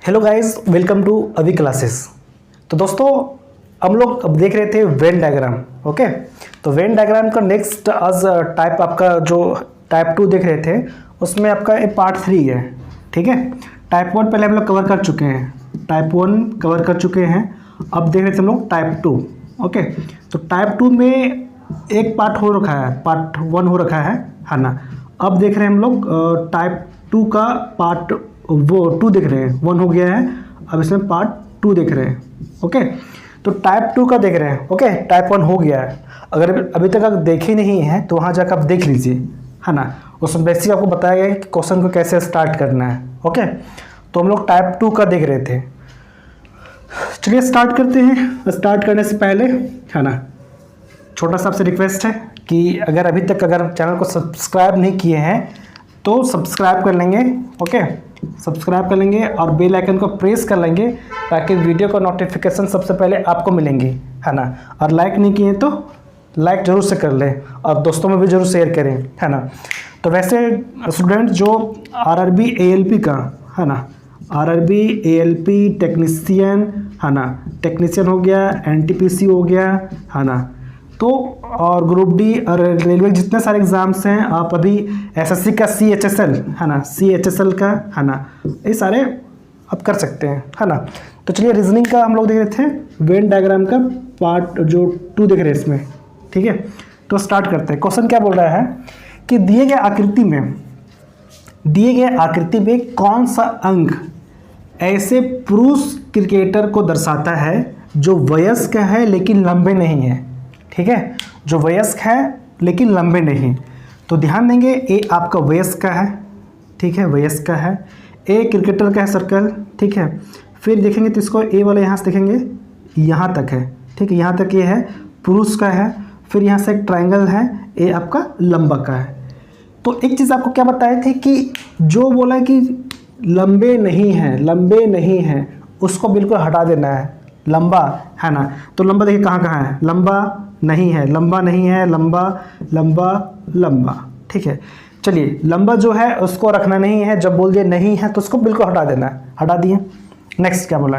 Hello guys, welcome to अभी classes. तो दोस्तों हम लोग अब देख रहे थे वेन डायग्राम। ओके, तो वेन डायग्राम का नेक्स्ट आज टाइप आपका जो टाइप 2 देख रहे थे उसमें आपका ये पार्ट 3 है। ठीक है, टाइप 1 पहले हम लोग कवर कर चुके हैं, टाइप 1 कवर कर चुके हैं। अब देख रहे थे हम लोग टाइप 2। ओके, तो टाइप 2 में एक पार्ट हो रखा है, पार्ट 1 हो रखा है ना। अब देख रहे हैं हम लोग टाइप 2 का पार्ट वो 2 देख रहे हैं, 1 हो गया है, अब इसमें पार्ट 2 देख रहे हैं। ओके, तो टाइप 2 का देख रहे हैं। ओके, टाइप 1 हो गया है, अगर अभी तक आप देखे नहीं है तो वहाँ जाकर आप देख लीजिए, है ना। उसमें बेसिक आपको बताया गया है कि क्वेश्चन को कैसे स्टार्ट करना है। ओके, तो हम लोग टाइप 2 का देख रहे थे। चलिए स्टार्ट करते हैं। स्टार्ट करने से पहले, है ना, छोटा सा आपसे रिक्वेस्ट है कि अगर अभी तक चैनल को सब्सक्राइब नहीं किए हैं तो सब्सक्राइब कर लेंगे। ओके, सब्सक्राइब कर लेंगे और बेल आइकन को प्रेस कर लेंगे ताकि वीडियो का नोटिफिकेशन सबसे पहले आपको मिलेंगी, है ना। और लाइक नहीं किए तो लाइक जरूर से कर लें और दोस्तों में भी जरूर शेयर करें, है ना। तो वैसे स्टूडेंट जो आरआरबी एएलपी का, है ना, आरआरबी एएलपी टेक्नीशियन, है ना, टेक्नीशियन हो गया, एनटीपीसी हो गया, है ना, तो और ग्रुप डी और रेलवे जितने सारे एग्जाम्स हैं, आप अभी एसएससी का सीएचएसएल, है ना, सीएचएसएल का, है ना, ये सारे आप कर सकते हैं, है ना। तो चलिए रीजनिंग का हम लोग देख रहे थे, वेन डायग्राम का पार्ट जो 2 देख रहे हैं इसमें। ठीक है, तो स्टार्ट करते हैं। क्वेश्चन क्या बोल रहा है कि दिए गए आकृति में कौन सा अंक ऐसे पुरुष क्रिकेटर को दर्शाता है जो वयस्क है लेकिन लंबे नहीं है। ठीक है, जो वयस्क है लेकिन लंबे नहीं। तो ध्यान देंगे, ए आपका वयस्क का है, ठीक है, वयस्क का है। ए क्रिकेटर का है सर्कल, ठीक है। फिर देखेंगे तो इसको ए वाला यहाँ से देखेंगे यहाँ तक है, ठीक है, यहाँ तक ये है, पुरुष का है। फिर यहाँ से एक ट्रायंगल है, ए आपका लंबा का है। तो एक चीज़ आपको क्या बताए थे कि जो बोला कि लंबे नहीं है उसको बिल्कुल हटा देना है, लंबा, है ना। तो लंबा देखिए कहाँ है, लंबा नहीं है, लंबा, ठीक है। चलिए लंबा जो है उसको रखना नहीं है, जब बोल दिए नहीं है तो उसको बिल्कुल हटा देना है, हटा दिए। नेक्स्ट क्या बोला,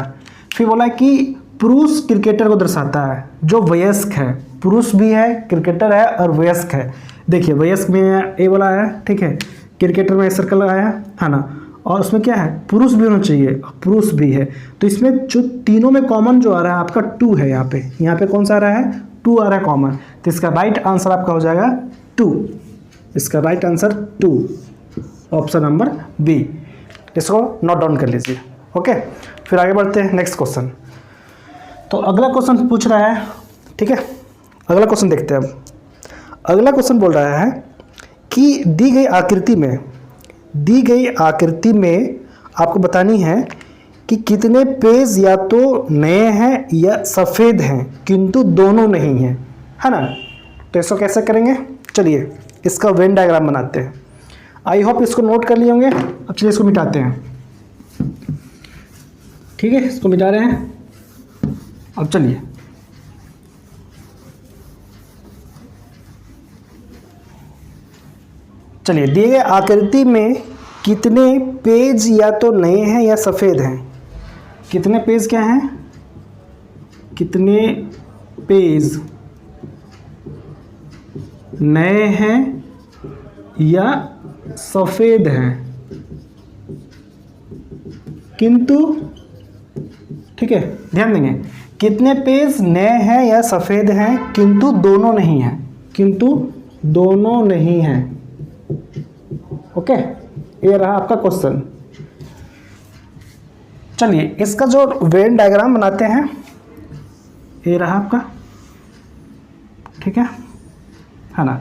फिर बोला कि पुरुष क्रिकेटर को दर्शाता है जो वयस्क है, पुरुष भी है, क्रिकेटर है और वयस्क है। देखिए वयस्क में ए वाला है, ठीक है, क्रिकेटर में सर्कल आया है ना, और उसमें क्या है, पुरुष भी होना चाहिए, पुरुष भी है। तो इसमें जो तीनों में कॉमन जो आ रहा है आपका 2 है। यहाँ पे कौन सा आ रहा है, 2 आ रहा है कॉमन। तो इसका राइट आंसर आपका हो जाएगा 2। इसका right answer 2, option number B. इसको नोट डाउन कर लीजिए। ओके, फिर आगे बढ़ते हैं नेक्स्ट क्वेश्चन। तो अगला क्वेश्चन पूछ रहा है, ठीक है, अगला क्वेश्चन देखते हैं। अब अगला क्वेश्चन बोल रहा है कि दी गई आकृति में आपको बतानी है कि कितने पेज या तो नए हैं या सफ़ेद हैं किंतु दोनों नहीं हैं, है ना। तो इसको कैसे करेंगे, चलिए इसका वेन डायग्राम बनाते हैं। आई होप इसको नोट कर लिए होंगे। अब चलिए इसको मिटाते हैं, ठीक है, इसको मिटा रहे हैं। अब चलिए दिए गए आकृति में कितने पेज या तो नए हैं या सफ़ेद हैं। कितने पेज क्या हैं, कितने पेज नए हैं या सफ़ेद हैं किंतु, ठीक है, ध्यान देंगे, कितने पेज नए हैं या सफ़ेद हैं किंतु दोनों नहीं हैं, ओके। ये रहा आपका क्वेश्चन। चलिए इसका जो वेन डायग्राम बनाते हैं, ये रहा आपका, ठीक है ना,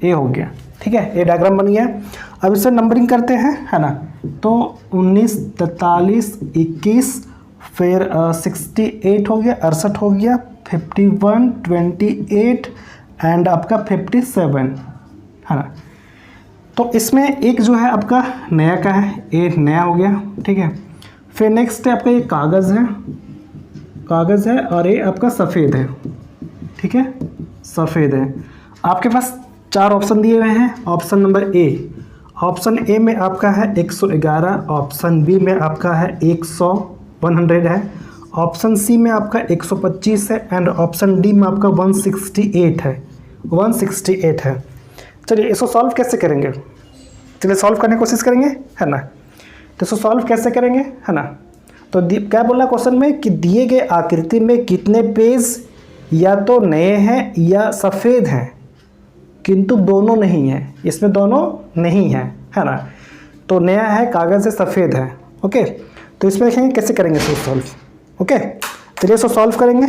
ये हो गया, ठीक है, ये डायग्राम बन गया। अब इसे नंबरिंग करते हैं, है ना। तो 19, 43, 21, फिर 68 हो गया, 68 हो गया, 51, 28 एंड आपका 57, है ना। तो इसमें एक जो है आपका नया का है, ये नया हो गया, ठीक है। फिर नेक्स्ट है आपका ये कागज़ है और ये आपका सफ़ेद है, ठीक है, सफ़ेद है। आपके पास 4 ऑप्शन दिए हुए हैं। Option number A option A में आपका है 111, ऑप्शन बी में आपका है 100 है, ऑप्शन सी में आपका 125 है एंड ऑप्शन डी में आपका 168 है। चलिए इसको सॉल्व कैसे करेंगे, चलिए सॉल्व करने की कोशिश करेंगे, है ना। तो इसको सॉल्व कैसे करेंगे, है ना। तो क्या बोला क्वेश्चन में कि दिए गए आकृति में कितने पेज या तो नए हैं या सफ़ेद हैं किंतु दोनों नहीं हैं, इसमें दोनों नहीं हैं, है ना। तो नया है, कागज़ से सफ़ेद है। ओके, तो इसमें देखेंगे कैसे करेंगे इसको सॉल्व। ओके, चलिए इसको सॉल्व करेंगे।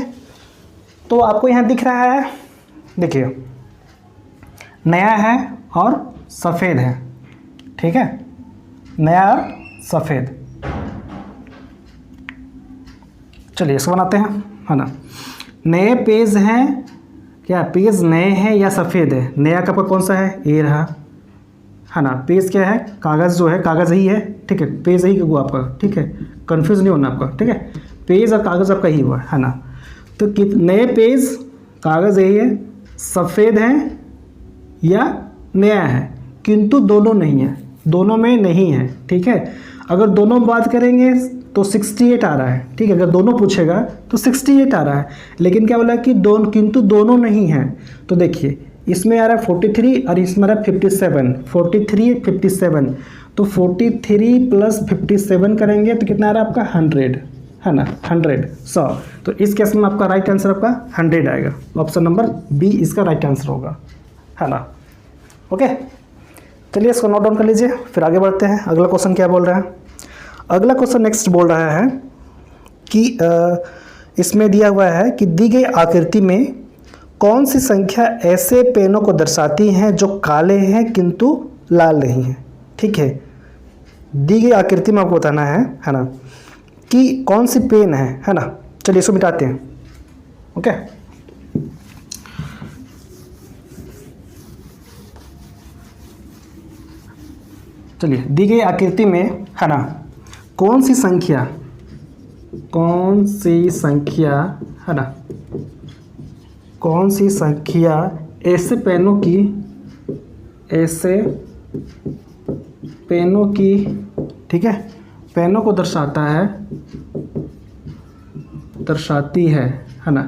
तो आपको यहाँ दिख रहा है, देखिए नया है और सफ़ेद है, ठीक है, नया और सफ़ेद। चलिए इसको बनाते हैं, है ना। नए पेज हैं, क्या पेज नए हैं या सफ़ेद है। नया का कौन सा है, ये रहा, है ना। पेज क्या है, कागज़ जो है, कागज़ ही है, ठीक है, पेज ही हुआ आपका, ठीक है, कंफ्यूज नहीं होना आपका, ठीक है। पेज और कागज़ आपका ही हुआ, है ना। तो नए पेज, कागज़ यही है, सफ़ेद है या नया है किंतु दोनों नहीं है, दोनों में नहीं है, ठीक है। अगर दोनों में बात करेंगे तो 68 आ रहा है, ठीक है। अगर दोनों पूछेगा तो 68 आ रहा है, लेकिन क्या बोला कि किंतु दोनों नहीं हैं। तो देखिए इसमें आ रहा है 43 और इसमें आ रहा है 57, 43 57, तो 43 प्लस 57 करेंगे तो कितना आ रहा है आपका 100, है ना, 100। तो इस केस में आपका राइट आंसर आपका 100 आएगा, ऑप्शन नंबर बी इसका राइट आंसर होगा, है ना। ओके, चलिए इसको नोट डाउन कर लीजिए, फिर आगे बढ़ते हैं। अगला क्वेश्चन क्या बोल रहा है, अगला क्वेश्चन नेक्स्ट बोल रहा है कि इसमें दिया हुआ है कि दी गई आकृति में कौन सी संख्या ऐसे पेनों को दर्शाती हैं जो काले हैं किंतु लाल नहीं हैं, ठीक है। दी गई आकृति में आपको बताना है ना, कि कौन सी पेन है ना। चलिए इसको मिटाते हैं। ओके, चलिए दी गई आकृति में, है ना, कौन सी संख्या, है ना, कौन सी संख्या ऐसे पेनों की, ठीक है, पेनों को दर्शाती है ना।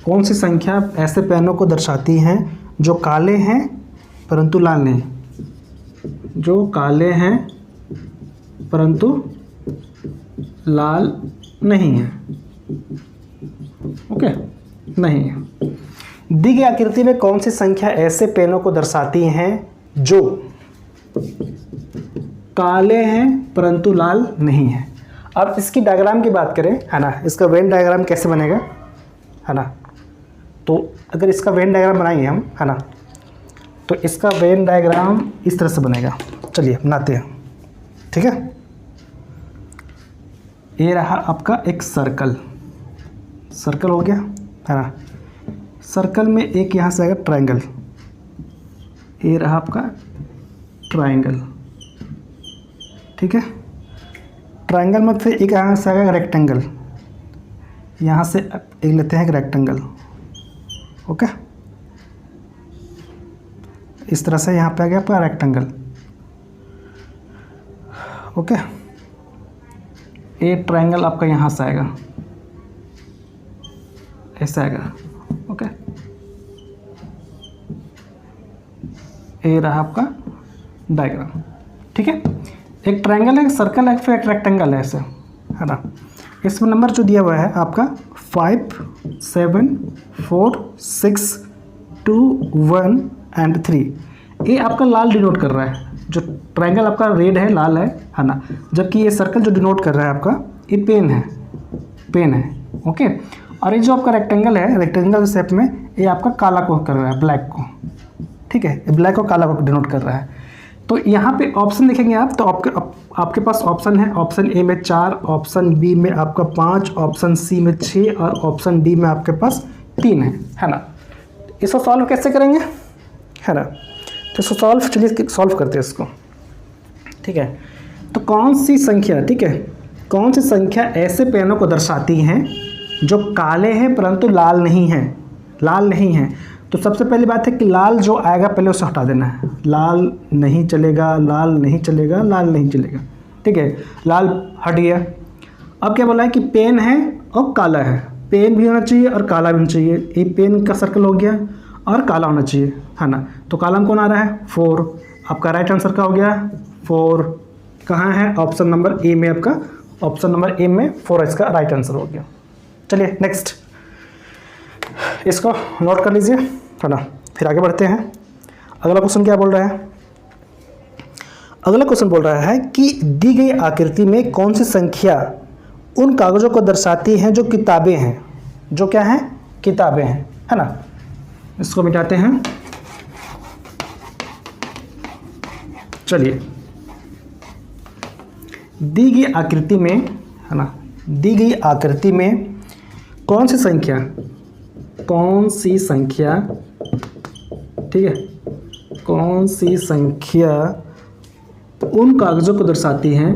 कौन सी संख्या ऐसे पेनों को दर्शाती हैं जो काले हैं परंतु लाल नहीं, जो काले हैं परंतु लाल नहीं है। ओके, नहीं है। दी गई आकृति में कौन सी संख्या ऐसे पेनों को दर्शाती हैं जो काले हैं परंतु लाल नहीं है। अब इसकी डायग्राम की बात करें, है ना, इसका वेन डायग्राम कैसे बनेगा, है ना। तो अगर इसका वेन डायग्राम बनाएंगे हम, है ना, तो इसका वेन डायग्राम इस तरह से बनेगा। चलिए बनाते हैं, ठीक है। ये रहा आपका एक सर्कल हो गया, है ना। सर्कल में एक यहाँ से आएगा ट्रायंगल, ये रहा आपका ट्रायंगल, ठीक है। ट्रायंगल में फिर एक यहाँ से आएगा रेक्टेंगल, यहाँ से एक लेते हैं एक रेक्टेंगल। ओके, इस तरह से यहाँ पे आ गया आपका रेक्टेंगल। ओके, ये ट्रायंगल आपका यहाँ से आएगा, ऐसा आएगा। ओके, ये रहा आपका डायग्राम, ठीक है। एक ट्रायंगल है, एक सर्कल है, फिर एक रेक्टेंगल है, ऐसे, है ना। इसमें नंबर जो दिया हुआ है आपका 5 7 4 6 2 1 एंड 3, ये आपका लाल डिनोट कर रहा है। जो ट्रायंगल आपका रेड है, लाल है ना, जबकि ये सर्कल जो डिनोट कर रहा है आपका, ये पेन है। ओके, और ये जो आपका रेक्टेंगल है, रेक्टेंगल शेप में, ये आपका काला को कर रहा है, ब्लैक को, ठीक है, ब्लैक और काला को डिनोट कर रहा है। तो यहाँ पे ऑप्शन देखेंगे आप, तो आपके पास ऑप्शन है, ऑप्शन ए में 4, ऑप्शन बी में आपका 5, ऑप्शन सी में 6 और ऑप्शन डी में आपके पास 3 है ना। इसको सॉल्व कैसे करेंगे, है ना। तो इसको चलिए सॉल्व करते हैं इसको, ठीक है। तो कौन सी संख्या, ठीक है, कौन सी संख्या ऐसे पेनों को दर्शाती हैं जो काले हैं परंतु लाल नहीं हैं, तो सबसे पहली बात है कि लाल जो आएगा पहले उसे हटा देना है। लाल नहीं चलेगा, लाल नहीं चलेगा, लाल नहीं चलेगा, ठीक है, लाल हट गया। अब क्या बोला है कि पेन है और काला है, पेन भी होना चाहिए और काला भी होना चाहिए। ये पेन का सर्कल हो गया और काला होना चाहिए, है ना। तो काला में कौन आ रहा है? 4। आपका राइट आंसर का हो गया 4। कहाँ है? ऑप्शन नंबर ए में। आपका ऑप्शन नंबर ए में 4 इसका राइट आंसर हो गया। चलिए नेक्स्ट, इसको नोट कर लीजिए, है ना। फिर आगे बढ़ते हैं। अगला क्वेश्चन क्या बोल रहा है? अगला क्वेश्चन बोल रहा है कि दी गई आकृति में कौन सी संख्या उन कागज़ों को दर्शाती हैं जो किताबें हैं, जो क्या हैं? किताबें हैं, है ना। इसको मिटाते हैं। चलिए, दी गई आकृति में, है ना, दी गई आकृति में कौन सी संख्या, ठीक है, कौन सी संख्या उन कागज़ों को दर्शाती हैं,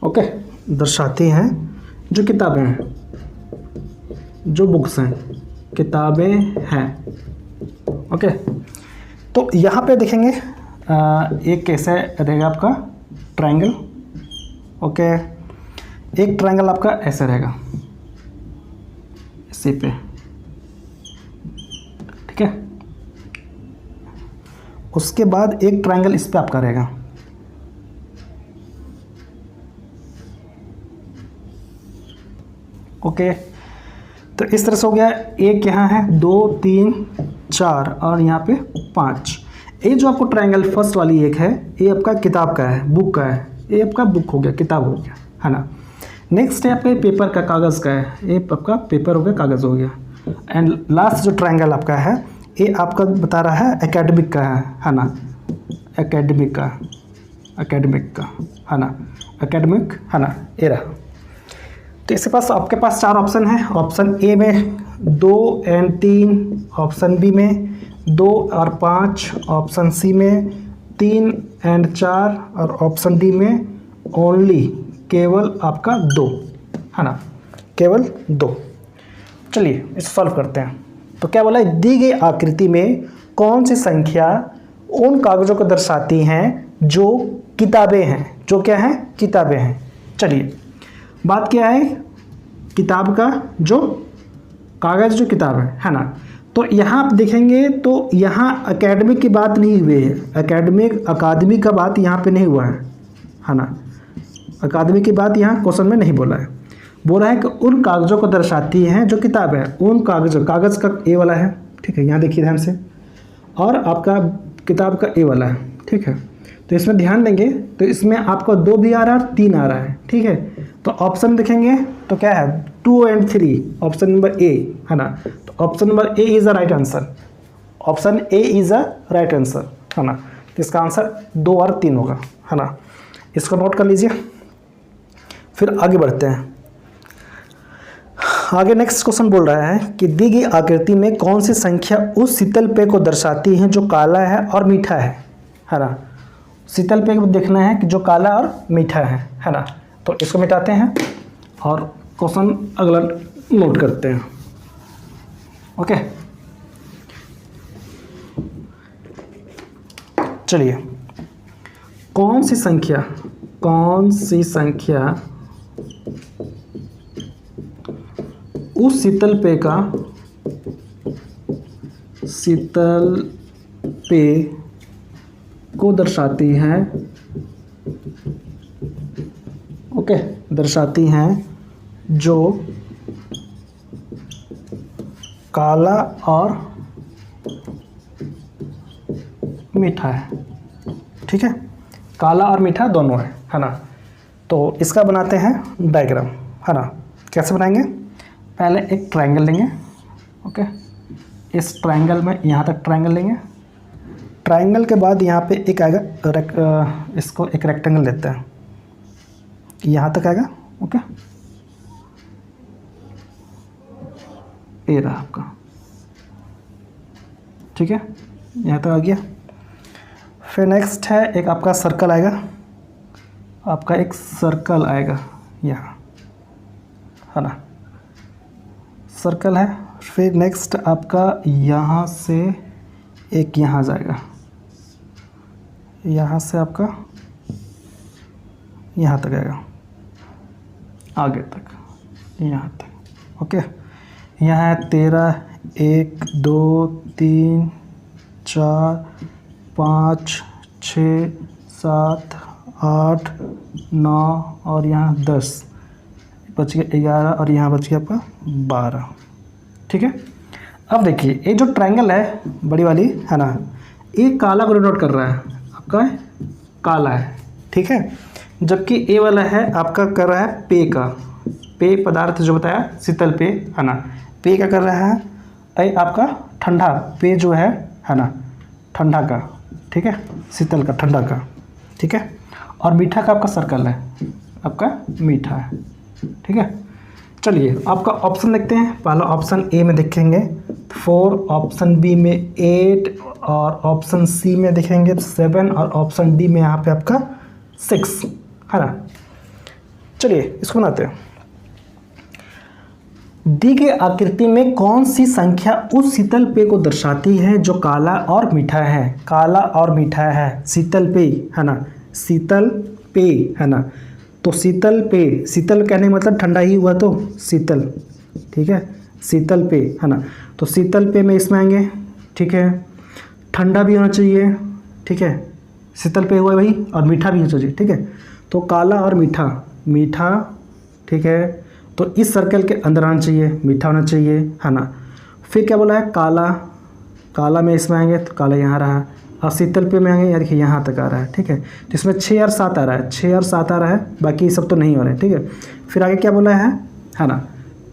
ओके, दर्शाती हैं जो किताबें हैं, जो बुक्स हैं, किताबें हैं, ओके। तो यहाँ पे देखेंगे एक कैसे रहेगा आपका ट्रायंगल, ओके। एक ट्रायंगल आपका ऐसे रहेगा, इसी पे, ठीक है। उसके बाद एक ट्रायंगल इस पे आपका रहेगा, ओके। तो इस तरह से हो गया। एक यहाँ है, 2 3 4 और यहाँ पे 5। ये जो आपको ट्रायंगल फर्स्ट वाली एक है, ये आपका किताब का है, बुक का है, ये आपका बुक हो गया, किताब हो गया, है ना। नेक्स्ट है आपका पेपर का, कागज़ का है, ये आपका पेपर हो गया, कागज़ हो गया। एंड लास्ट जो ट्रायंगल आपका है, ये आपका बता रहा है एकेडमिक का है ना, एकेडमिक का, है ना, एकेडमिक, है ना, ये रहा। तो इसके पास आपके पास 4 ऑप्शन है। ऑप्शन ए में 2 और 3, ऑप्शन बी में 2 और 5, ऑप्शन सी में 3 और 4 और ऑप्शन डी में ओनली, केवल आपका 2, है ना, केवल 2। चलिए इसे सॉल्व करते हैं। तो क्या बोला है? दी गई आकृति में कौन सी संख्या उन कागज़ों को दर्शाती हैं जो किताबें हैं, जो क्या हैं? किताबें हैं। चलिए, बात क्या है? किताब का जो कागज़, जो किताब है ना। तो यहाँ आप देखेंगे तो यहाँ एकेडमिक की बात नहीं हुई है, अकादमी का बात यहाँ पे नहीं हुआ है ना। अकादमी की बात यहाँ क्वेश्चन में नहीं बोला है। बोला है कि उन कागज़ों को दर्शाती हैं जो किताब है। उन कागज़ का ए वाला है, ठीक है, यहाँ देखिए ध्यान से, और आपका किताब का ए वाला है, ठीक है। तो इसमें ध्यान देंगे तो इसमें आपका 2 भी आ रहा है और 3 आ रहा है, ठीक है। तो ऑप्शन देखेंगे तो क्या है? 2 और 3, ऑप्शन नंबर ए, है ना। तो option number A is a right answer, option A is a right answer, है ना। तो इसका आंसर 2 और 3 होगा, है ना। इसको नोट कर लीजिए। फिर आगे बढ़ते हैं। आगे नेक्स्ट क्वेश्चन बोल रहा है कि दी गई आकृति में कौन सी संख्या उस शीतल पेय को दर्शाती है जो काला है और मीठा है ना। शीतल पेय को देखना है कि जो काला और मीठा है ना। तो इसको मिटाते हैं और क्वेश्चन अगला नोट करते हैं, ओके। चलिए, कौन सी संख्या उस शीतल पेय को दर्शाती है, ओके, दर्शाती हैं जो काला और मीठा है, ठीक है। काला और मीठा दोनों है ना। तो इसका बनाते हैं डायग्राम, है ना। कैसे बनाएंगे? पहले एक ट्रायंगल लेंगे, ओके। इस ट्रायंगल में यहाँ तक ट्रायंगल लेंगे। ट्रायंगल के बाद यहाँ पे एक आएगा, इसको एक रेक्टेंगल लेते हैं, यहाँ तक आएगा, ओके। ये रहा आपका, ठीक है, यहाँ तक आ गया। फिर नेक्स्ट है एक आपका सर्कल आएगा, आपका एक सर्कल आएगा यहाँ, है ना, सर्कल है। फिर नेक्स्ट आपका यहाँ से एक यहाँ जाएगा, यहाँ से आपका यहाँ तक आएगा, आगे तक, यहाँ तक। ओके, यहाँ है 13, 1 2 3 4 5 6 7 8 9 और यहाँ 10 बच गया 11 और यहाँ बच गया आपका 12। ठीक है, अब देखिए ये जो ट्रायंगल है बड़ी वाली, है ना, ये काला को डिनोट कर रहा है, आपका काला है। ठीक है, जबकि ए वाला है आपका कर रहा है पे का, पे पदार्थ जो बताया शीतल पे, है ना, पे क्या कर रहा है, ए आपका ठंडा, पे जो है ना, ठंडा का, ठीक है, शीतल का, ठंडा का। ठीक है, और मीठा का आपका सर्कल है, आपका मीठा है। ठीक है, चलिए आपका ऑप्शन देखते हैं। पहला ऑप्शन ए में देखेंगे 4, ऑप्शन बी में 8 और ऑप्शन सी में देखेंगे 7 और ऑप्शन डी में यहाँ पे आपका 6, है ना। चलिए इसको बनाते हैं। दी गई आकृति में कौन सी संख्या उस शीतल पेय को दर्शाती है जो काला और मीठा है, काला और मीठा है, शीतल पेय, है ना, शीतल पेय, है ना। तो शीतल पेय, शीतल कहने का मतलब ठंडा ही हुआ तो शीतल, ठीक है, शीतल पेय, है ना। तो शीतल पेय में इसमें आएंगे, ठीक है, ठंडा भी होना चाहिए, ठीक है, शीतल पेय हुआ भाई, और मीठा भी होना चाहिए। ठीक है, तो काला और मीठा, मीठा, ठीक है, तो इस सर्कल के अंदर आना चाहिए, मीठा होना चाहिए, है ना। फिर क्या बोला है, काला, काला में इसमें आएंगे तो काला यहाँ रहा, और शीतल पे में आएंगे, यार देखिए यहाँ तक आ रहा है। ठीक है, तो इसमें 6 और 7 आ रहा है, 6 और 7 आ रहा है, बाकी सब तो नहीं हो रहा है। ठीक है, फिर आगे क्या बोला है ना,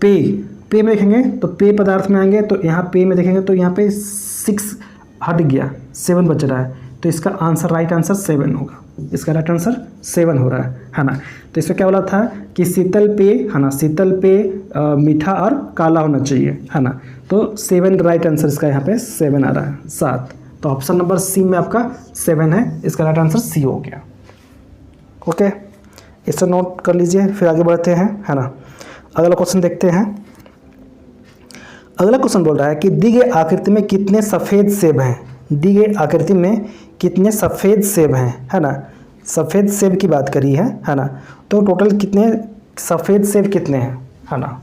पे, पे में देखेंगे तो पे पदार्थ में आएंगे, तो यहाँ पे में देखेंगे तो यहाँ पे 6 हट गया, 7 बच रहा है, तो इसका आंसर, राइट आंसर 7 होगा, इसका राइट आंसर 7 हो रहा है ना। तो इसमें क्या बोला था कि शीतल पे, है ना, शीतल पे मीठा और काला होना चाहिए, है ना। तो 7 राइट आंसर इसका यहाँ पे 7 आ रहा है, 7। तो ऑप्शन नंबर सी में आपका 7 है, इसका राइट आंसर सी हो गया। ओके, इसे नोट कर लीजिए, फिर आगे बढ़ते हैं, है ना। अगला क्वेश्चन देखते हैं। अगला क्वेश्चन बोल रहा है कि दी गई आकृति में कितने सफ़ेद सेब हैं, दी गई आकृति में कितने सफ़ेद सेब हैं, है ना। सफ़ेद सेब की बात करी है ना। तो टोटल कितने सफ़ेद सेब कितने हैं, है ना।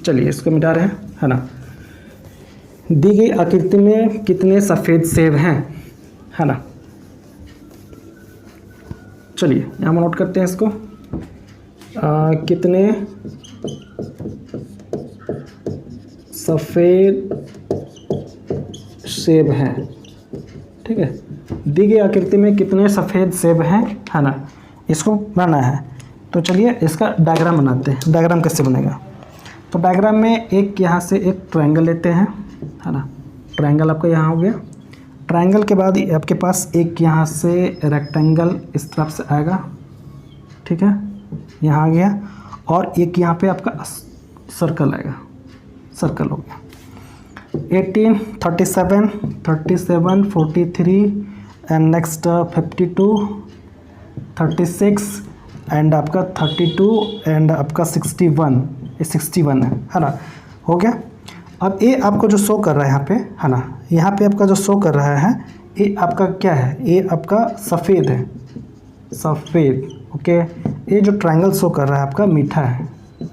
चलिए इसको मिटा रहे हैं, है ना। दी गई आकृति में कितने सफ़ेद सेब हैं, है ना। चलिए यहाँ हम नोट करते हैं इसको, कितने सफ़ेद सेब हैं, ठीक है। दी गई आकृति में कितने सफ़ेद सेब हैं, है ना, इसको बनाना है। तो चलिए इसका डायग्राम बनाते हैं। डायग्राम कैसे बनेगा, तो डायग्राम में एक यहाँ से एक ट्रायंगल लेते हैं, है ना। ट्रायंगल आपका यहाँ हो गया। ट्रायंगल के बाद आपके पास एक यहाँ से रेक्टेंगल इस तरफ से आएगा, ठीक है, यहाँ आ गया, और एक यहाँ पे आपका सर्कल आएगा, सर्कल हो गया। 18, 37, 37, 43 एंड नेक्स्ट 52, 36 एंड आपका 32 एंड आपका 61, ये 61 है ना, हो गया। अब ये आपको जो शो कर रहा है यहाँ पे, है ना, यहाँ पे आपका जो शो कर रहा है ये आपका क्या है, ये आपका सफ़ेद है, सफ़ेद। ओके, ये जो ट्रायंगल शो कर रहा है आपका मीठा है,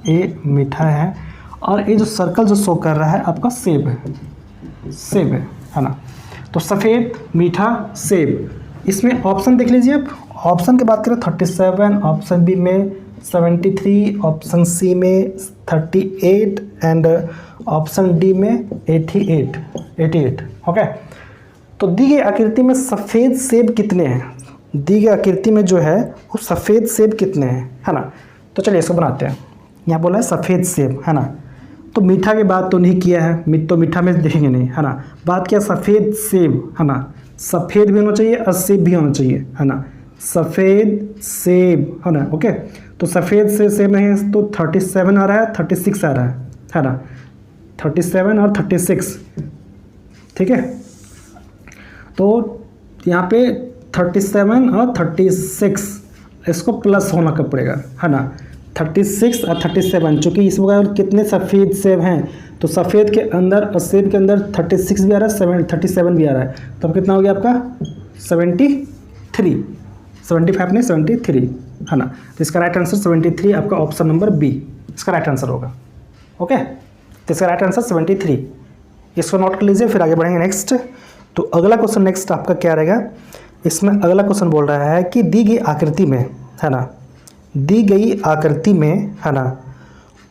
ये मीठा है, और ये जो सर्कल जो शो कर रहा है आपका सेब है, सेब है ना। तो सफ़ेद, मीठा, सेब। इसमें ऑप्शन देख लीजिए आप। ऑप्शन की बात करें 37, ऑप्शन बी में 73, ऑप्शन सी में 38 एंड ऑप्शन डी में 88। ओके, तो दी गई आकृति में सफ़ेद सेब कितने हैं, दी गई आकृति में जो है वो सफ़ेद सेब कितने हैं, है ना। तो चलिए इसको बनाते हैं। यहाँ बोला है सफ़ेद सेब, है ना। तो मीठा की बात तो नहीं किया है, तो मीठा में देखेंगे नहीं, है ना। बात किया सफ़ेद सेब, है ना, सफ़ेद भी होना चाहिए और सेब भी होना चाहिए, है ना, सफ़ेद सेब, है ना। ओके, तो सफ़ेद से सेब नहीं है, तो 37 आ रहा है, 36 आ रहा है ना, 37 और 36, ठीक है। तो यहाँ पे 37 और 36 इसको प्लस होना पड़ेगा, है ना। 36 और 37, चूँकि इस वक्त कितने सफ़ेद सेब हैं तो सफ़ेद के अंदर और सेब के अंदर 36 भी आ रहा है, 37 भी आ रहा है, तो अब कितना हो गया आपका 73, 75 नहीं 73 है ना। तो इसका राइट आंसर 73 आपका ऑप्शन नंबर बी इसका राइट आंसर होगा। ओके, तो इसका राइट आंसर 73, इसको नोट कर लीजिए। फिर आगे बढ़ेंगे नेक्स्ट। तो अगला क्वेश्चन नेक्स्ट आपका क्या रहेगा, इसमें अगला क्वेश्चन बोल रहा है कि दी गई आकृति में है ना, दी गई आकृति में है ना,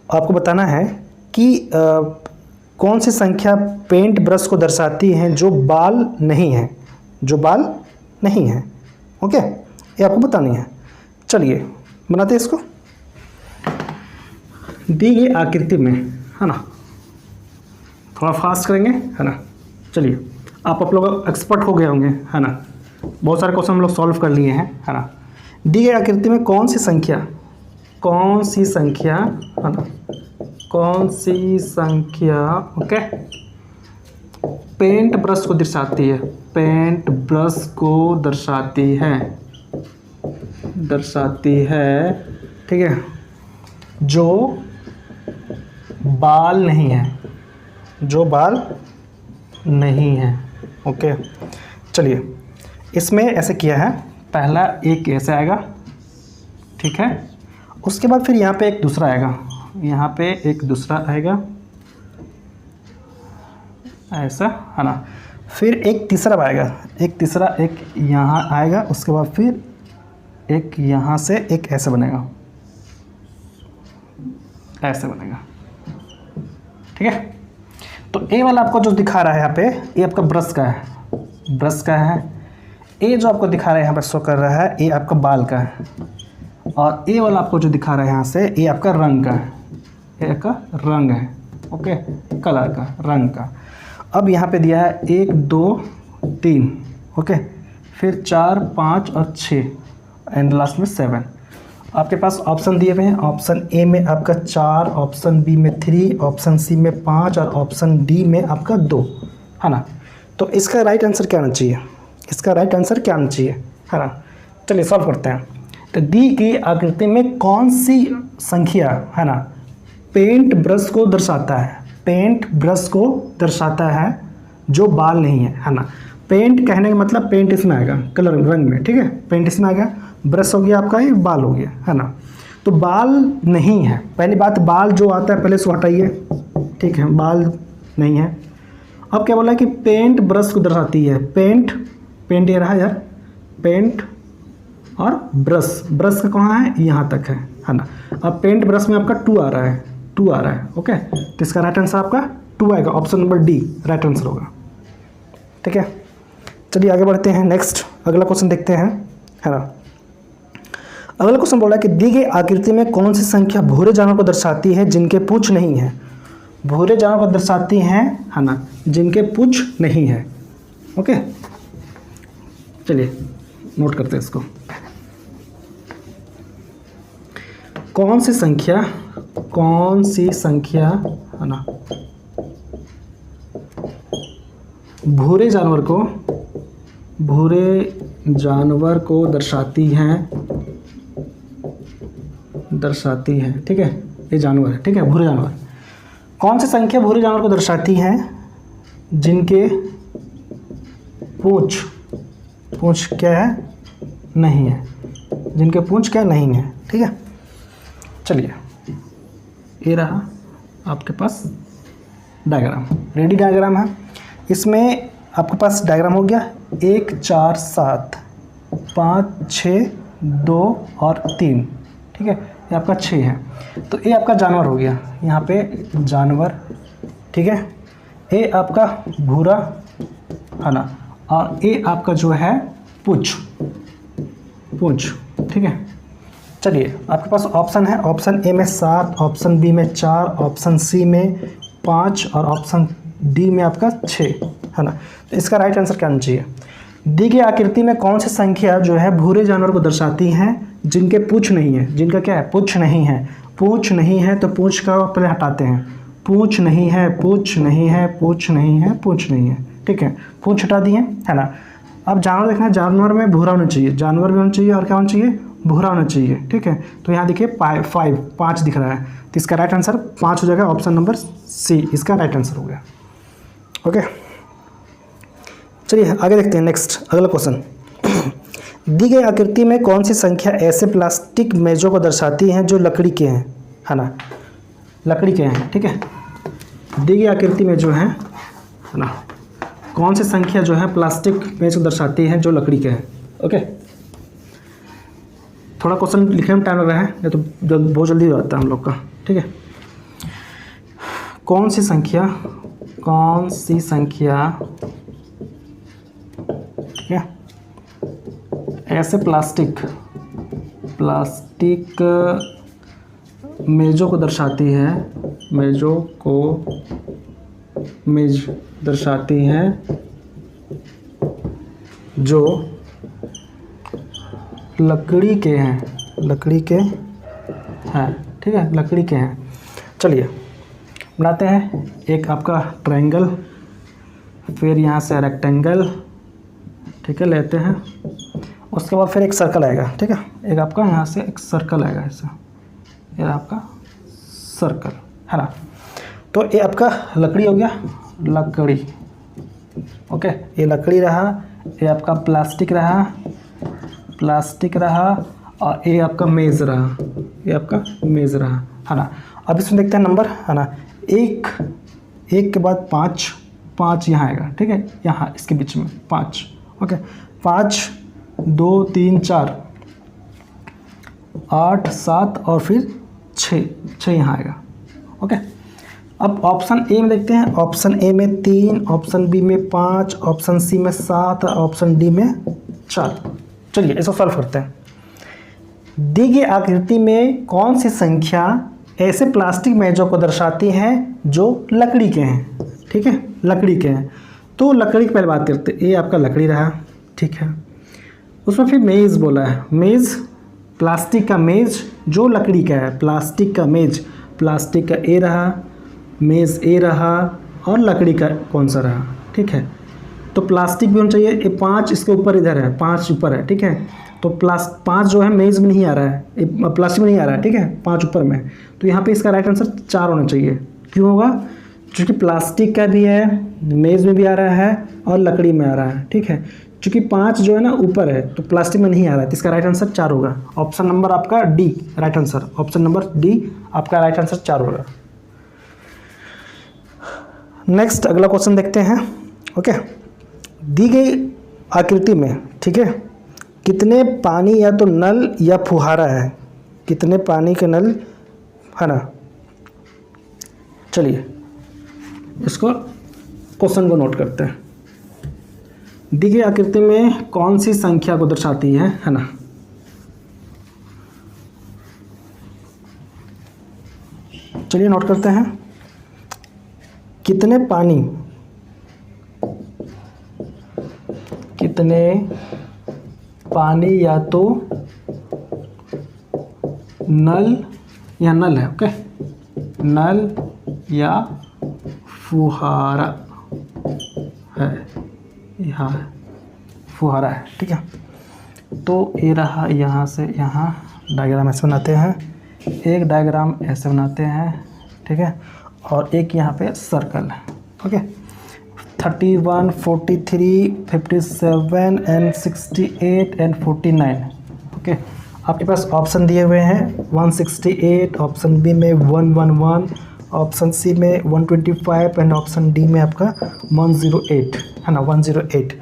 आपको बताना है कि कौन सी संख्या पेंट ब्रश को दर्शाती है जो बाल नहीं है, जो बाल नहीं है। ओके, ये आपको बतानी है। चलिए बनाते हैं इसको। दी गई आकृति में है ना, थोड़ा फास्ट करेंगे है ना। चलिए, आप लोग एक्सपर्ट हो गए होंगे है ना, बहुत सारे क्वेश्चन हम लोग सॉल्व कर लिए हैं है ना। दी गई आकृति में कौन सी संख्या है ना, कौन सी संख्या ओके पेंट ब्रश को दर्शाती है, पेंट ब्रश को दर्शाती है ठीक है, जो बाल नहीं है, जो बाल नहीं है। ओके, चलिए इसमें ऐसे किया है, पहला एक ऐसे आएगा ठीक है, उसके बाद फिर यहाँ पे एक दूसरा आएगा, यहाँ पे एक दूसरा आएगा ऐसा है ना, फिर एक तीसरा आएगा, एक तीसरा एक यहाँ आएगा, उसके बाद फिर एक यहाँ से एक ऐसे बनेगा, ऐसे बनेगा ठीक है। तो ए वाला आपको जो दिखा रहा है यहाँ पे, ये आपका ब्रश का है, ब्रश का है। ए जो आपको दिखा रहा है यहाँ पे शो कर रहा है, ये आपका बाल का है। और ए वाला आपको जो दिखा रहा है यहाँ से, ये आपका रंग का है, ये आपका रंग है ओके, कलर का, रंग का। अब यहाँ पे दिया है 1 2 3 ओके, फिर 4 5 और 6 एंड लास्ट में 7। आपके पास ऑप्शन दिए हुए हैं, ऑप्शन ए में आपका 4, ऑप्शन बी में 3, ऑप्शन सी में 5 और ऑप्शन डी में आपका 2 है ना। तो इसका राइट आंसर क्या आना चाहिए, इसका राइट आंसर क्या आना चाहिए है ना। चलिए सॉल्व करते हैं। तो दी गई आकृति में कौन सी संख्या है ना पेंट ब्रश को दर्शाता है, पेंट ब्रश को दर्शाता है जो बाल नहीं है ना। पेंट कहने का मतलब पेंट इसमें आएगा, कलर रंग में ठीक है, पेंट इसमें आएगा, ब्रश हो गया आपका, ये बाल हो गया है ना। तो बाल नहीं है, पहली बात बाल जो आता है पहले से हटाइए ठीक है, बाल नहीं है। अब क्या बोला है कि पेंट ब्रश को दर्शाती है, पेंट, पेंट ये रहा यार, पेंट और ब्रश, ब्रश का कहाँ है, यहाँ तक है ना। अब पेंट ब्रश में आपका 2 आ रहा है, 2 आ रहा है ओके, तो इसका राइट आंसर आपका 2 आएगा, option number D right answer होगा ठीक है। चलिए आगे बढ़ते हैं, नेक्स्ट अगला क्वेश्चन देखते हैं है ना। अगला क्वेश्चन बोला कि दी गई आकृति में कौन सी संख्या भूरे जानवर को दर्शाती है जिनके पूंछ नहीं है, भूरे जानवर को दर्शाती हैं है ना जिनके पूंछ नहीं है। ओके, चलिए नोट करते हैं इसको। कौन सी संख्या है ना भूरे जानवर को दर्शाती है ठीक है, ये जानवर है ठीक है, भूरे जानवर। कौन सी संख्या भूरे जानवर को दर्शाती है जिनके पूंछ क्या है, नहीं है, जिनके पूंछ क्या नहीं है ठीक है। चलिए ये रहा आपके पास डायग्राम, रेडी डायग्राम है। इसमें आपके पास डायग्राम हो गया 1 4 7 5 6 2 और 3 ठीक है, ये आपका 6 है। तो ये आपका जानवर हो गया, यहाँ पे जानवर ठीक है, ये आपका भूरा है ना, और ये आपका जो है पूंछ ठीक है। चलिए आपके पास ऑप्शन है, ऑप्शन ए में 7, ऑप्शन बी में 4, ऑप्शन सी में 5 और ऑप्शन डी में आपका 6 है ना। तो इसका राइट आंसर क्या आना चाहिए। दी गई आकृति में कौन सी संख्या जो है भूरे जानवर को दर्शाती हैं जिनके पूंछ नहीं है, जिनका क्या है, पूंछ नहीं है। पूंछ नहीं है तो पूंछ का पहले हटाते हैं, पूंछ नहीं है, पूंछ नहीं है, पूंछ नहीं है, पूंछ नहीं है ठीक है, पूंछ हटा दिए है ना। अब जानवर देखना है, जानवर में भूरा होना चाहिए, जानवर भी होना चाहिए और क्या होना चाहिए, भूरा होना चाहिए, ठीक है। तो यहाँ देखिए 5 दिख रहा है, तो इसका राइट आंसर 5 हो जाएगा, ऑप्शन नंबर सी इसका राइट आंसर हो गया। ओके, चलिए आगे देखते हैं। नेक्स्ट अगला क्वेश्चन, दी गई आकृति में कौन सी संख्या ऐसे प्लास्टिक मेजों को दर्शाती हैं जो लकड़ी के हैं, है ना, लकड़ी के हैं, ठीक है। दी गई आकृति में जो है ना, कौन सी संख्या जो है प्लास्टिक मेज को दर्शाती है जो लकड़ी के हैं। ओके, थोड़ा क्वेश्चन लिखने में टाइम लग रहा है, नहीं तो बहुत जल्दी हो जाता है हम लोग का, ठीक है। कौन सी संख्या, ठीक है, ऐसे प्लास्टिक मेजों को दर्शाती है, मेज दर्शाती हैं जो लकड़ी के हैं, ठीक है, लकड़ी के हैं। चलिए बनाते हैं, एक आपका ट्रायंगल, फिर यहाँ से रेक्टेंगल, ठीक है, लेते हैं। उसके बाद फिर एक सर्कल आएगा, ठीक है, एक आपका यहाँ से एक सर्कल आएगा ऐसा, ये आपका सर्कल, है ना। तो ये आपका लकड़ी हो गया, लकड़ी, ओके, ये लकड़ी रहा, ये आपका प्लास्टिक रहा, और ये आपका मेज़ रहा, है ना। अब इसमें देखते हैं नंबर, है ना, एक के बाद 5 यहाँ आएगा, ठीक है, यहाँ इसके बीच में 5, ओके, 5 2 3 4 8 7 और फिर 6 यहाँ आएगा, ओके। अब ऑप्शन ए में देखते हैं, ऑप्शन ए में 3, ऑप्शन बी में 5, ऑप्शन सी में 7, ऑप्शन डी में 4। चलिए इसको सॉल्व करते हैं। दी गई आकृति में कौन सी संख्या ऐसे प्लास्टिक मेजों को दर्शाती हैं जो लकड़ी के हैं, ठीक है, लकड़ी के हैं। तो लकड़ी की पहले बात करते हैं, ये आपका लकड़ी रहा, ठीक है, उसमें फिर मेज़ बोला है, मेज़ प्लास्टिक का मेज़ जो लकड़ी का है, प्लास्टिक का मेज़, प्लास्टिक का ए रहा, मेज़ ए रहा, और लकड़ी का कौन सा रहा, ठीक है। तो प्लास्टिक भी होना चाहिए, ये 5 इसके ऊपर इधर है, 5 ऊपर है, ठीक है। तो 5 जो है मेज़ में नहीं आ रहा है, प्लास्टिक में नहीं आ रहा है, ठीक है, 5 ऊपर में। तो यहाँ पे इसका राइट आंसर 4 होना चाहिए। क्यों होगा? क्योंकि प्लास्टिक का भी है, मेज़ में भी आ रहा है और लकड़ी में आ रहा है, ठीक है। क्योंकि 5 जो है ना ऊपर है तो प्लास्टिक में नहीं आ रहा है, तो इसका राइट आंसर 4 होगा। ऑप्शन नंबर आपका D right answer, option number D आपका राइट आंसर 4 होगा। नेक्स्ट अगला क्वेश्चन देखते हैं। ओके, दी गई आकृति में, ठीक है, कितने पानी या तो नल या फुहारा है, कितने पानी के नल, है ना। चलिए इसको क्वेश्चन को नोट करते हैं। दी गई आकृति में कौन सी संख्या को दर्शाती है ना। चलिए नोट करते हैं, कितने पानी या तो नल है, ओके, नल या फुहारा है, यहाँ है फुहारा है, ठीक है। तो ये रहा, यहाँ से यहाँ डायग्राम ऐसे बनाते हैं, एक डायग्राम ऐसे बनाते हैं, ठीक है, और एक यहाँ पे सर्कल है, ओके। 31, 43, 57 and 68 and 49, okay. आपके पास ऑप्शन दिए हुए हैं 168, ऑप्शन बी में 111, ऑप्शन सी में 125 एंड ऑप्शन डी में आपका 108, है ना, 108।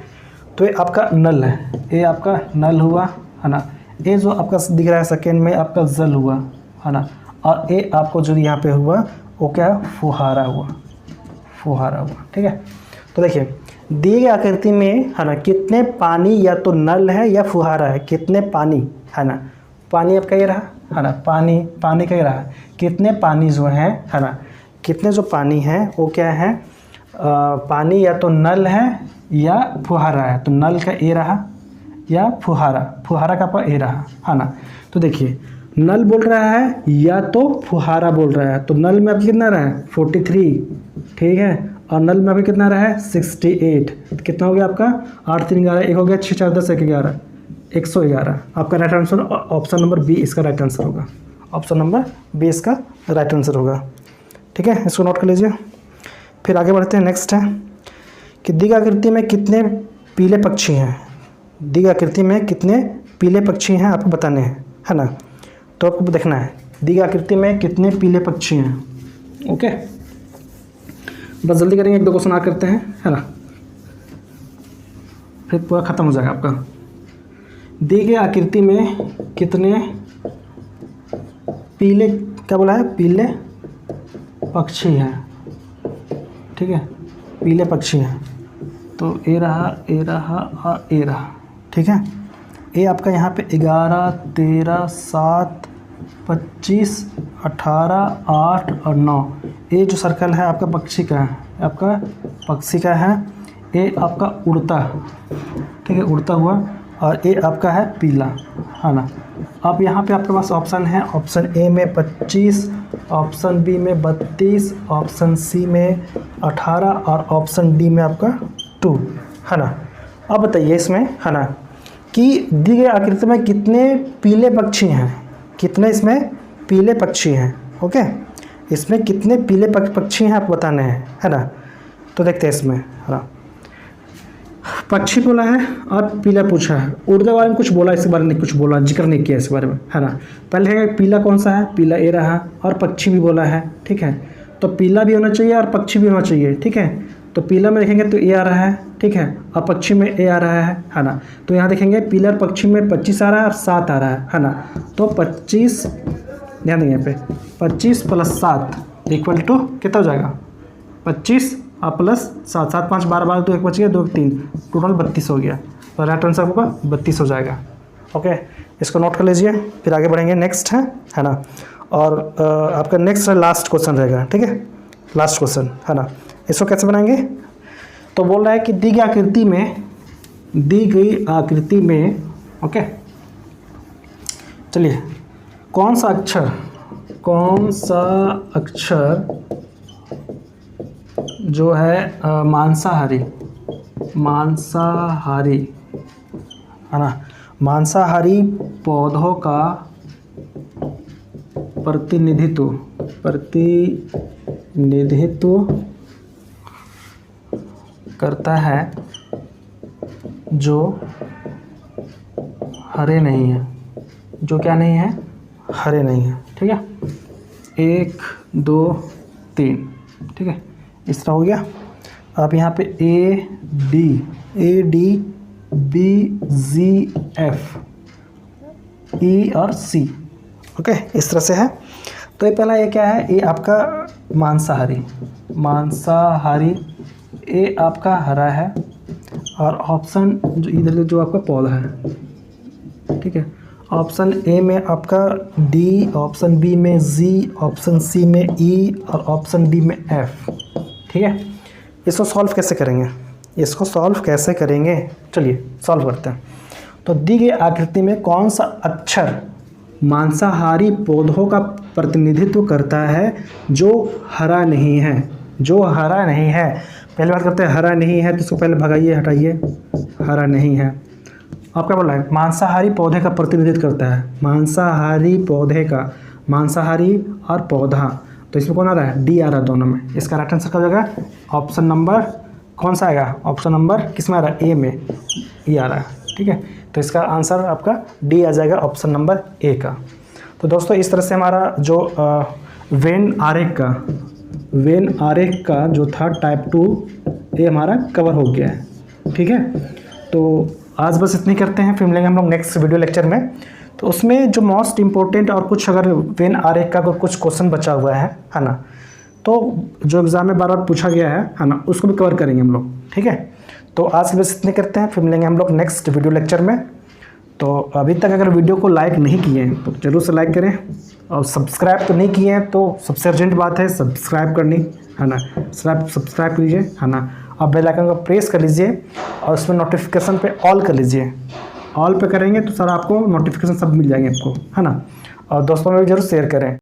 तो ये आपका नल है, ये आपका नल हुआ, है ना। ये जो आपका दिख रहा है सेकेंड में आपका जल हुआ, है ना, और ये आपको जो यहाँ पे हुआ वो क्या, फुहारा हुआ, ठीक है। तो देखिए दिए गए आकृति में, है ना, कितने पानी या तो नल है या फुहारा है, कितने पानी, है ना, पानी आपका ये रहा, है ना, पानी का ये रहा, कितने पानी जो है ना, कितने जो पानी है वो क्या है, पानी या तो नल है या फुहारा है। तो नल का ए रहा या फुहारा का पर ए रहा, है ना। तो देखिए नल बोल रहा है या तो फुहारा बोल रहा है, तो नल में आपकी कितना रहा है 43, ठीक है, और नल में अभी कितना रहा है 68। कितना हो गया आपका 8 3 11, एक हो गया 6 4 10 1 11, 111। आपका right answer option number B इसका राइट आंसर होगा। ऑप्शन नंबर बी इसका राइट आंसर होगा। ठीक है, इसको नोट कर लीजिए। फिर आगे बढ़ते हैं। नेक्स्ट है कि दिग आकृति में कितने पीले पक्षी हैं। दिग आकृति में कितने पीले पक्षी हैं आपको बताने हैं, है ना। तो आपको देखना है दिग आकृति में कितने पीले पक्षी हैं। ओके, बस जल्दी करेंगे, 1-2 क्वेश्चन आ करते हैं, है ना, फिर पूरा खत्म हो जाएगा आपका। दी गई आकृति में कितने पीले, क्या बोला है, पीले पक्षी हैं। ठीक है, पीले पक्षी हैं। तो ए रहा और ए रहा। ठीक है, ए आपका यहाँ पे 11, 13, 7, 25, 18, 8 और 9। ये जो सर्कल है आपका पक्षी का है, आपका पक्षी का है। ये आपका उड़ता, ठीक है, उड़ता हुआ, और ये आपका है पीला, है ना। अब यहाँ पे आपके पास ऑप्शन है, ऑप्शन ए में 25, ऑप्शन बी में 32, ऑप्शन सी में 18 और ऑप्शन डी में आपका 2, है ना। अब बताइए इसमें, है ना, कि दी गई आकृति में कितने पीले पक्षी हैं, कितने इसमें पीले पक्षी हैं। ओके, इसमें कितने पीले पक्षी हैं आप बताने हैं, है ना। तो देखते हैं इसमें, है ना, पक्षी बोला है और पीला पूछा है। उड़ने वाले में कुछ बोला, इसके बारे में कुछ बोला, जिक्र नहीं किया इस बारे में, है ना। पहले है पीला कौन सा है, पीला ए रहा, और पक्षी भी बोला है। ठीक है, तो पीला भी होना चाहिए और पक्षी भी होना चाहिए। ठीक है, तो पीला में देखेंगे तो ए आ रहा है, ठीक है, और पक्षी में ए आ रहा है ना। तो यहाँ देखेंगे पीला और पक्षी में 25 आ रहा है और 7 आ रहा है ना। तो 25, ध्यान देंगे यहाँ पे, 25 + 7 = कितना हो जाएगा, 25 और +7, 7 5 12 12, 2 1 बच गया, 2 1 3, टोटल 32 हो गया। तो राइट आंसर होगा 32 हो जाएगा। ओके, इसको नोट कर लीजिए, फिर आगे बढ़ेंगे। नेक्स्ट है ना, और आपका नेक्स्ट लास्ट क्वेश्चन रहेगा। ठीक है, लास्ट क्वेश्चन, है ना। इसको कैसे बनाएंगे, तो बोल रहा है कि दी गई आकृति में, ओके, चलिए, कौन सा अक्षर जो है मांसाहारी, है ना, मांसाहारी पौधों का प्रतिनिधित्व करता है, जो हरे नहीं है, जो क्या नहीं है, हरे नहीं है। ठीक है, 1 2 3, ठीक है, इस तरह हो गया। अब यहाँ पे A D B Z F E और C, ओके, इस तरह से है। तो ये पहला ये क्या है, ये आपका मांसाहारी, ये आपका हरा है, और ऑप्शन जो इधर जो आपका पौधा है, ठीक है, ऑप्शन ए में आपका D, ऑप्शन बी में Z, ऑप्शन सी में E और ऑप्शन डी में F। ठीक है, इसको सॉल्व कैसे करेंगे, चलिए सॉल्व करते हैं। तो दी गई आकृति में कौन सा अक्षर मांसाहारी पौधों का प्रतिनिधित्व करता है जो हरा नहीं है, पहले बात करते हैं, हरा नहीं है, तो इसको पहले भगाइए, हटाइए, हरा नहीं है। आप क्या बोल रहा है, मांसाहारी पौधे का प्रतिनिधित्व करता है, मांसाहारी और पौधा, तो इसमें कौन आ रहा है, डी आ रहा है दोनों में। इसका राइट आंसर कब जाएगा, ऑप्शन नंबर कौन सा आएगा, ऑप्शन नंबर किस में आ रहा है, ए में, ये आ रहा है। ठीक है, तो इसका आंसर आपका डी आ जाएगा, ऑप्शन नंबर ए का। तो दोस्तों इस तरह से हमारा जो वेन आरेख का जो था टाइप 2, ये हमारा कवर हो गया है। ठीक है, तो आज बस इतनी करते हैं, फिर मिलेंगे हम लोग नेक्स्ट वीडियो लेक्चर में। तो उसमें जो मोस्ट इम्पोर्टेंट और कुछ अगर वेन आरेख का कुछ क्वेश्चन बचा हुआ है ना, तो जो एग्ज़ाम में बार बार पूछा गया है ना, उसको भी कवर करेंगे हम लोग। ठीक है, तो आज की बस इतने करते हैं, फिर मिलेंगे हम लोग नेक्स्ट वीडियो लेक्चर में। तो अभी तक अगर वीडियो को लाइक नहीं किए हैं तो ज़रूर से लाइक करें, और सब्सक्राइब तो नहीं किए हैं तो सबसे अर्जेंट बात है सब्सक्राइब करनी, है ना। सब्सक्राइब कीजिए, है ना, और बेल आइकन को प्रेस कर लीजिए, और उसमें नोटिफिकेशन पे ऑल कर लीजिए। ऑल पे करेंगे तो सर आपको नोटिफिकेशन सब मिल जाएंगे आपको, है ना। और दोस्तों में भी ज़रूर शेयर करें।